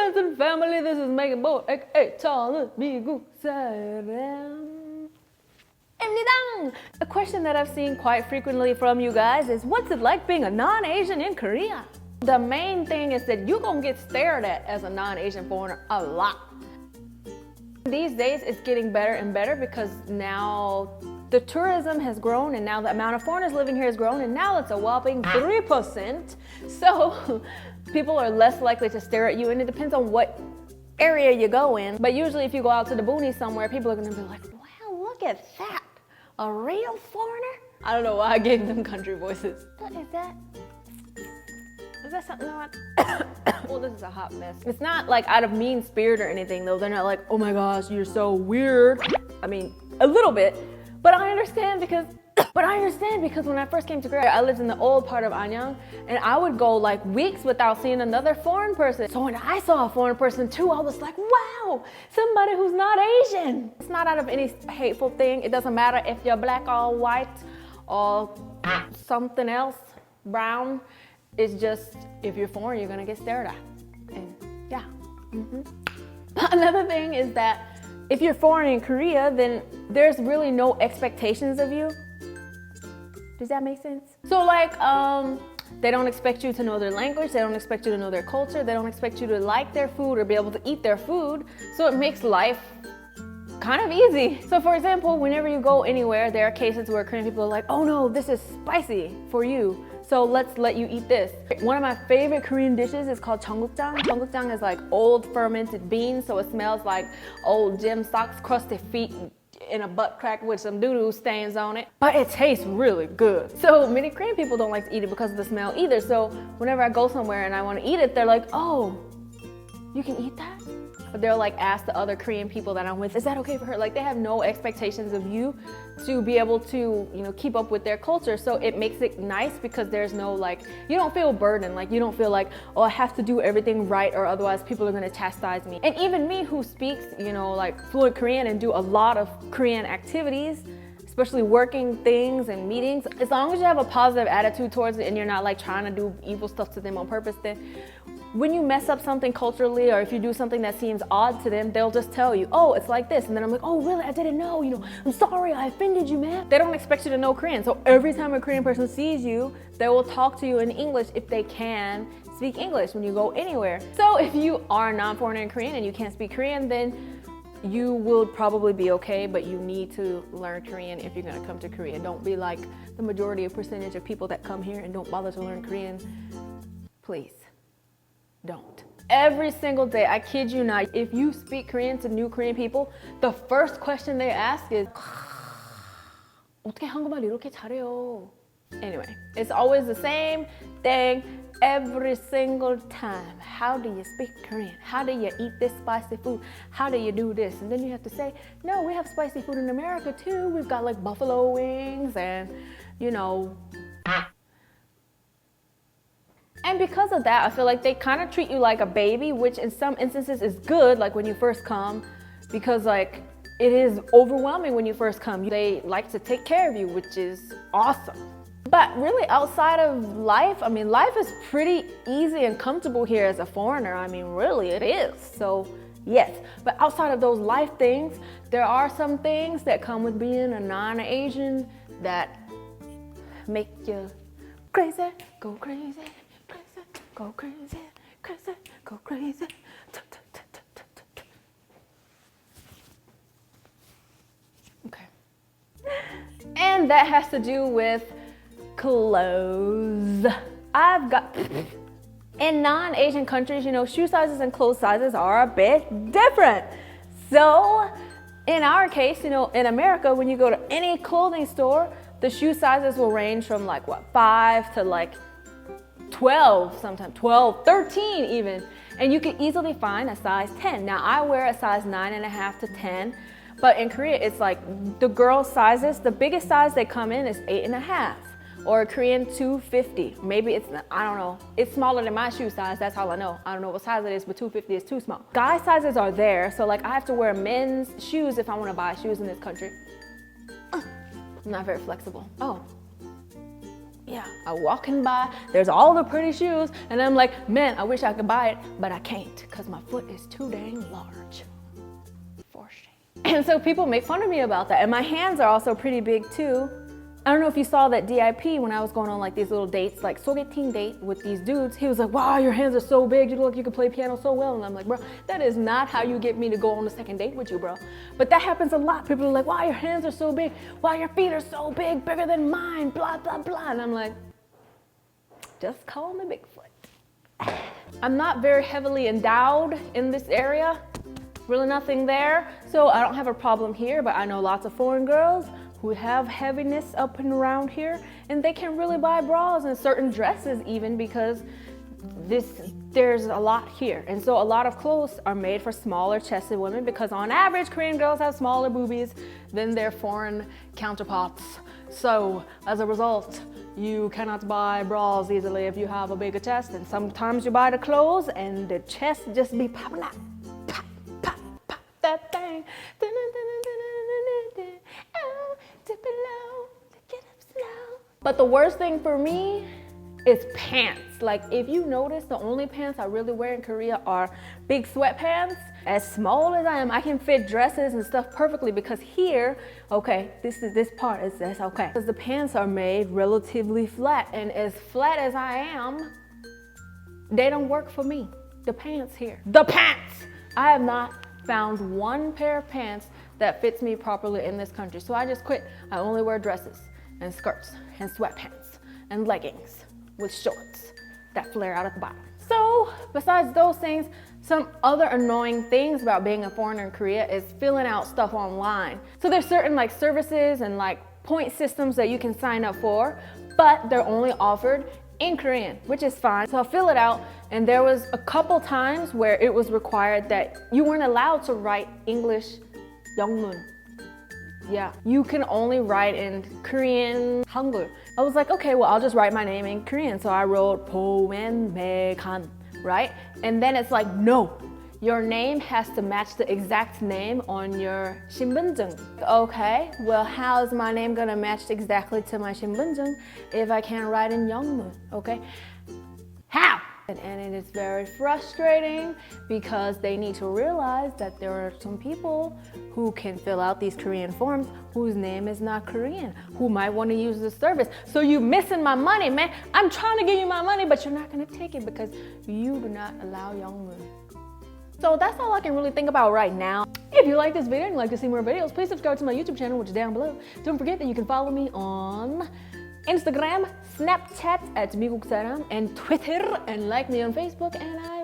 friends and family, this is Megan Boy, aka Charles 미국 사람. A question that I've seen quite frequently from you guys is, what's it like being a non-Asian in Korea? The main thing is that you're gonna get stared at as a non-Asian foreigner a lot. These days it's getting better and better because now the tourism has grown and now the amount of foreigners living here has grown and now it's a whopping 3%. So people are less likely to stare at you, and it depends on what area you go in. But usually if you go out to the boonies somewhere, people are gonna be like, wow, look at that. A real foreigner? I don't know why I gave them country voices. What is that? Is that something I Well, this is a hot mess. It's not like out of mean spirit or anything though. They're not like, oh my gosh, you're so weird. I mean, a little bit, but I understand because when I first came to Korea, I lived in the old part of Anyang, and I would go like weeks without seeing another foreign person. So when I saw a foreign person too, I was like, wow, somebody who's not Asian. It's not out of any hateful thing. It doesn't matter if you're black or white or something else, brown. It's just, if you're foreign, you're gonna get stared at. And yeah. Another thing is that if you're foreign in Korea, then there's really no expectations of you. Does that make sense? So like, they don't expect you to know their language, they don't expect you to know their culture, they don't expect you to like their food or be able to eat their food. So it makes life kind of easy. So for example, whenever you go anywhere, there are cases where Korean people are like, oh no, this is spicy for you, so let's let you eat this. One of my favorite Korean dishes is called jeonggukjang. Jeonggukjang is like old fermented beans, so it smells like old gym socks, crusty feet in a butt crack with some doo-doo stains on it. But it tastes really good. So many Korean people don't like to eat it because of the smell either. So whenever I go somewhere and I want to eat it, they're like, oh, you can eat that? But they'll like ask the other Korean people that I'm with, is that okay for her? Like they have no expectations of you to be able to, you know, keep up with their culture. So it makes it nice because there's no like, you don't feel burdened. Like you don't feel like, oh, I have to do everything right or otherwise people are gonna chastise me. And even me who speaks, you know, like fluent Korean and do a lot of Korean activities, especially working things and meetings, as long as you have a positive attitude towards it and you're not like trying to do evil stuff to them on purpose, then when you mess up something culturally or if you do something that seems odd to them, they'll just tell you, oh, it's like this. And then I'm like, oh, really? I didn't know. You know, I'm sorry, I offended you, man. They don't expect you to know Korean. So every time a Korean person sees you, they will talk to you in English if they can speak English when you go anywhere. So if you are a non-foreigner in Korean and you can't speak Korean, then you will probably be okay, but you need to learn Korean if you're gonna come to Korea. Don't be like the majority of percentage of people that come here and don't bother to learn Korean. Please. Don't. Every single day, I kid you not, if you speak Korean to new Korean people, the first question they ask is, 어떻게 한국말 이렇게 잘해요? Anyway, it's always the same thing every single time. How do you speak Korean? How do you eat this spicy food? How do you do this? And then you have to say, no, we have spicy food in America too. We've got like buffalo wings and, you know. And because of that, I feel like they kind of treat you like a baby, which in some instances is good, like when you first come, because like it is overwhelming when you first come. They like to take care of you, which is awesome. But really outside of life, I mean, life is pretty easy and comfortable here as a foreigner. I mean, really it is. So yes, but outside of those life things, there are some things that come with being a non-Asian that make you crazy, go crazy. Go crazy, crazy, go crazy. Okay. And that has to do with clothes. In non-Asian countries, you know, shoe sizes and clothes sizes are a bit different. So in our case, you know, in America, when you go to any clothing store, the shoe sizes will range from like what, 5 to like 12, sometimes 12, 13 even. And you can easily find a size 10. Now I wear a size 9.5 to 10, but in Korea it's like the girl sizes, the biggest size they come in is 8.5 or a Korean 250. Maybe it's, I don't know. It's smaller than my shoe size, that's all I know. I don't know what size it is, but 250 is too small. Guy sizes are there, so like I have to wear men's shoes if I want to buy shoes in this country. I'm not very flexible. Oh. Yeah, I'm walking by, there's all the pretty shoes, and I'm like, man, I wish I could buy it, but I can't, because my foot is too dang large. For shame. And so people make fun of me about that, and my hands are also pretty big too. I don't know if you saw that DIP when I was going on like these little dates, like sogeting date with these dudes. He was like, wow, your hands are so big. You look like you can play piano so well. And I'm like, bro, that is not how you get me to go on the second date with you, bro. But that happens a lot. People are like, wow, your hands are so big. Wow, your feet are so big, bigger than mine, blah, blah, blah. And I'm like, just call me Bigfoot. I'm not very heavily endowed in this area. Really nothing there. So I don't have a problem here, but I know lots of foreign girls who have heaviness up and around here, and they can really buy bras and certain dresses even, because there's a lot here. And so a lot of clothes are made for smaller chested women, because on average Korean girls have smaller boobies than their foreign counterparts. So as a result, you cannot buy bras easily if you have a bigger chest, and sometimes you buy the clothes and the chest just be popping out. Pop, pop, pop, that thing. Dip it low, get up slow. But the worst thing for me is pants. Like, if you notice, the only pants I really wear in Korea are big sweatpants. As small as I am, I can fit dresses and stuff perfectly, because here, okay, this part is this, okay. Because the pants are made relatively flat, and as flat as I am, they don't work for me. The pants here. The pants! I have not found one pair of pants that fits me properly in this country. So I just quit. I only wear dresses and skirts and sweatpants and leggings with shorts that flare out at the bottom. So besides those things, some other annoying things about being a foreigner in Korea is filling out stuff online. So there's certain like services and like point systems that you can sign up for, but they're only offered in Korean, which is fine. So I'll fill it out, and there was a couple times where it was required that you weren't allowed to write English 영문. Yeah, you can only write in Korean, Hangul. I was like, okay, well, I'll just write my name in Korean. So I wrote 보맨매간, right? And then it's like, no, your name has to match the exact name on your 신분증. Okay, well, how is my name gonna match exactly to my 신분증 if I can't write in 영문, okay? How? And it is very frustrating, because they need to realize that there are some people who can fill out these Korean forms whose name is not Korean, who might want to use the service. So you're missing my money, man. I'm trying to give you my money, but you're not going to take it because you do not allow 영문. So that's all I can really think about right now. If you like this video and you'd like to see more videos, please subscribe to my YouTube channel, which is down below. Don't forget that you can follow me on Instagram, Snapchat @미국사람, and Twitter, and like me on Facebook, and I